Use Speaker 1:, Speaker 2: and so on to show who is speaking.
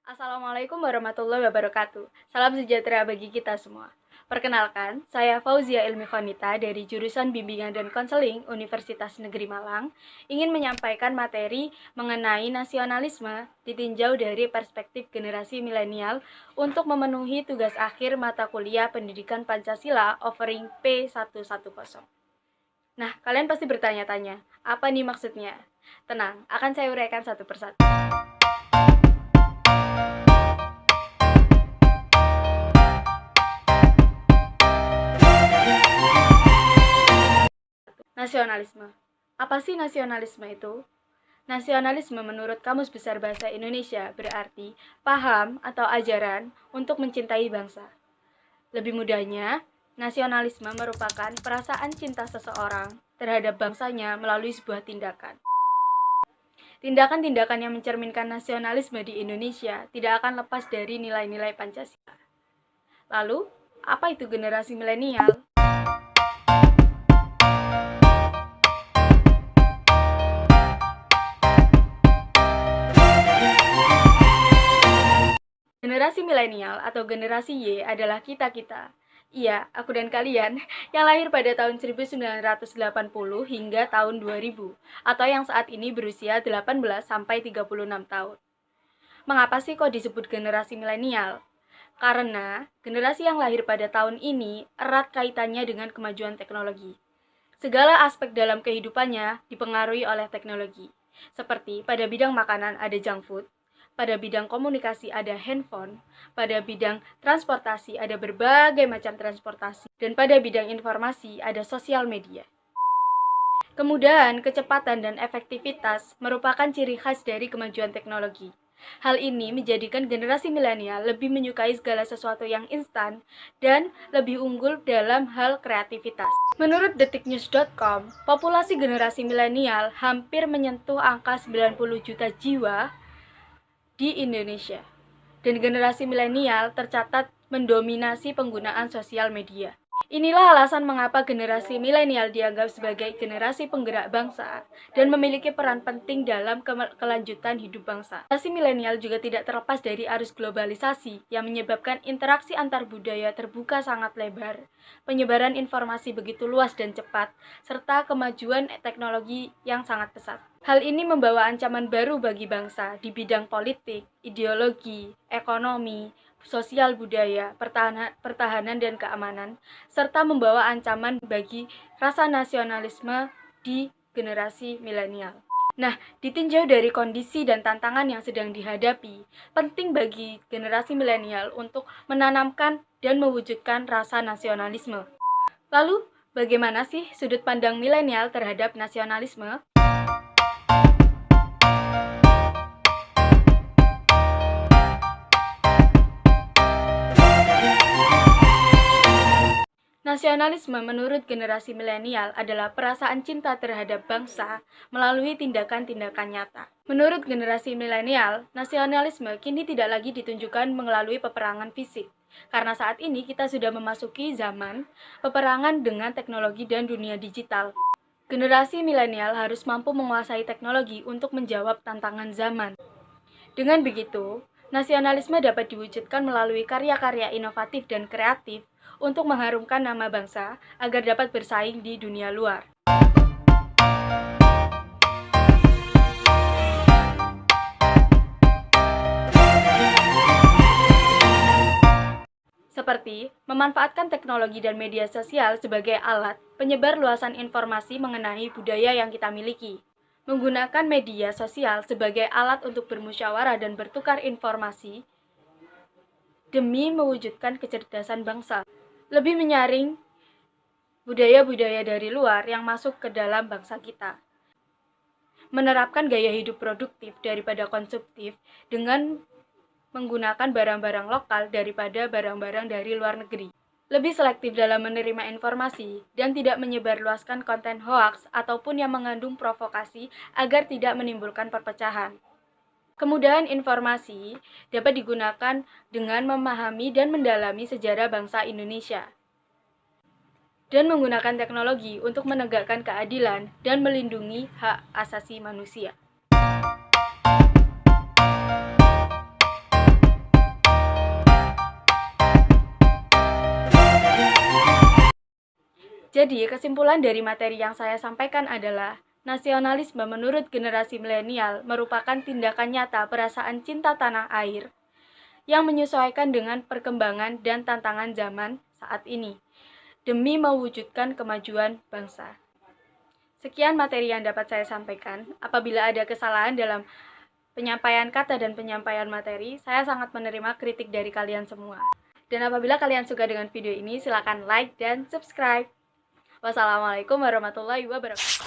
Speaker 1: Assalamualaikum warahmatullahi wabarakatuh. Salam sejahtera bagi kita semua. Perkenalkan, saya Fauzia Ilmi Khonita dari jurusan Bimbingan dan Konseling Universitas Negeri Malang ingin menyampaikan materi mengenai nasionalisme ditinjau dari perspektif generasi milenial untuk memenuhi tugas akhir mata kuliah Pendidikan Pancasila offering P110. Nah, kalian pasti bertanya-tanya, apa nih maksudnya? Tenang, akan saya uraikan satu persatu. Nasionalisme. Apa sih nasionalisme itu? Nasionalisme menurut Kamus Besar Bahasa Indonesia berarti paham atau ajaran untuk mencintai bangsa. Lebih mudahnya, nasionalisme merupakan perasaan cinta seseorang terhadap bangsanya melalui sebuah tindakan. Tindakan-tindakan yang mencerminkan nasionalisme di Indonesia tidak akan lepas dari nilai-nilai Pancasila. Lalu, apa itu generasi milenial? Generasi milenial atau generasi Y adalah kita-kita. Iya, aku dan kalian yang lahir pada tahun 1980 hingga tahun 2000 atau yang saat ini berusia 18 sampai 36 tahun. Mengapa sih kok disebut generasi milenial? Karena generasi yang lahir pada tahun ini erat kaitannya dengan kemajuan teknologi. Segala aspek dalam kehidupannya dipengaruhi oleh teknologi. Seperti pada bidang makanan ada junk food, pada bidang komunikasi ada handphone, pada bidang transportasi ada berbagai macam transportasi, dan pada bidang informasi ada sosial media. Kemudahan, kecepatan, dan efektivitas merupakan ciri khas dari kemajuan teknologi. Hal ini menjadikan generasi milenial lebih menyukai segala sesuatu yang instan dan lebih unggul dalam hal kreativitas. Menurut detiknews.com, populasi generasi milenial hampir menyentuh angka 90 juta jiwa di Indonesia. Dan generasi milenial tercatat mendominasi penggunaan sosial media. Inilah alasan mengapa generasi milenial dianggap sebagai generasi penggerak bangsa dan memiliki peran penting dalam kelanjutan hidup bangsa. Generasi milenial juga tidak terlepas dari arus globalisasi yang menyebabkan interaksi antar budaya terbuka sangat lebar, penyebaran informasi begitu luas dan cepat, serta kemajuan teknologi yang sangat pesat. Hal ini membawa ancaman baru bagi bangsa di bidang politik, ideologi, ekonomi, sosial budaya, pertahanan dan keamanan, serta membawa ancaman bagi rasa nasionalisme di generasi milenial. Nah, ditinjau dari kondisi dan tantangan yang sedang dihadapi, penting bagi generasi milenial untuk menanamkan dan mewujudkan rasa nasionalisme. Lalu, bagaimana sih sudut pandang milenial terhadap nasionalisme? Nasionalisme menurut generasi milenial adalah perasaan cinta terhadap bangsa melalui tindakan-tindakan nyata. Menurut generasi milenial, nasionalisme kini tidak lagi ditunjukkan melalui peperangan fisik. Karena saat ini kita sudah memasuki zaman peperangan dengan teknologi dan dunia digital. Generasi milenial harus mampu menguasai teknologi untuk menjawab tantangan zaman. Dengan begitu, nasionalisme dapat diwujudkan melalui karya-karya inovatif dan kreatif untuk mengharumkan nama bangsa agar dapat bersaing di dunia luar. Seperti memanfaatkan teknologi dan media sosial sebagai alat penyebar luasan informasi mengenai budaya yang kita miliki. Menggunakan media sosial sebagai alat untuk bermusyawarah dan bertukar informasi demi mewujudkan kecerdasan bangsa. Lebih menyaring budaya-budaya dari luar yang masuk ke dalam bangsa kita. Menerapkan gaya hidup produktif daripada konsumtif dengan menggunakan barang-barang lokal daripada barang-barang dari luar negeri. Lebih selektif dalam menerima informasi dan tidak menyebarluaskan konten hoaks ataupun yang mengandung provokasi agar tidak menimbulkan perpecahan. Kemudahan informasi dapat digunakan dengan memahami dan mendalami sejarah bangsa Indonesia dan menggunakan teknologi untuk menegakkan keadilan dan melindungi hak asasi manusia. Jadi, kesimpulan dari materi yang saya sampaikan adalah nasionalisme menurut generasi milenial merupakan tindakan nyata perasaan cinta tanah air yang menyesuaikan dengan perkembangan dan tantangan zaman saat ini demi mewujudkan kemajuan bangsa. Sekian materi yang dapat saya sampaikan. Apabila ada kesalahan dalam penyampaian kata dan penyampaian materi, saya sangat menerima kritik dari kalian semua. Dan apabila kalian suka dengan video ini, silakan like dan subscribe. Wassalamualaikum warahmatullahi wabarakatuh.